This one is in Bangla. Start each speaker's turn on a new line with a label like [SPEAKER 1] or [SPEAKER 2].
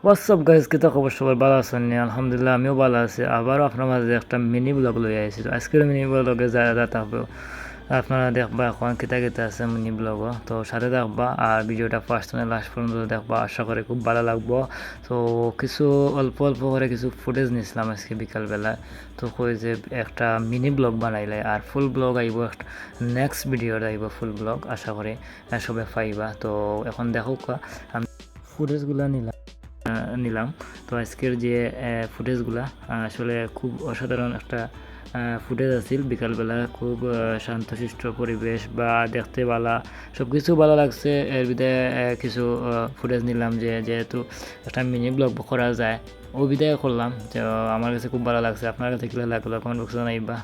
[SPEAKER 1] হোয়াটসঅ্যাপ গাইজ, কি তো খবর? সবার ভালো আছেন? আলহামদুলিল্লাহ, আমিও ভালো আছি। আবারও আপনার মাঝে একটা মিনি ব্লগ লই আইছি। তো আজকের মিনি ব্লগে যা থাকবে আপনারা দেখবা এখন কিতা কিতা আছে মিনি ব্লগ, তো সাথে দেখবা আর ভিডিওটা ফার্স্ট থেকে লাস্ট পর্যন্ত দেখবা। আশা করি খুব ভালো লাগবো। তো কিছু অল্প অল্প করে কিছু ফুটেজ নিয়েছিলাম আজকে বিকালবেলায়। তো কই যে একটা মিনি ব্লগ বানাইলে আর ফুল ব্লগ আইব, নেক্সট ভিডিওর আইব ফুল ব্লগ। আশা করি সবাই পাইবা। তো এখন দেখো আমি ফুটেজগুলো নিলাম। তো আজকের যে ফুটেজগুলা আসলে খুব অসাধারণ একটা ফুটেজ আছিল। বিকালবেলা খুব শান্তশিষ্ট পরিবেশ বা দেখতে ভালো, সব কিছু ভালো লাগছে। এর বিদায় কিছু ফুটেজ নিলাম যে যেহেতু একটা মিনি ব্লগ করা যায়, ও বিদায় করলাম। তো আমার কাছে খুব ভালো লাগছে। আপনার কাছে কী লাগলো কমেন্ট বক্সে জানাইবা।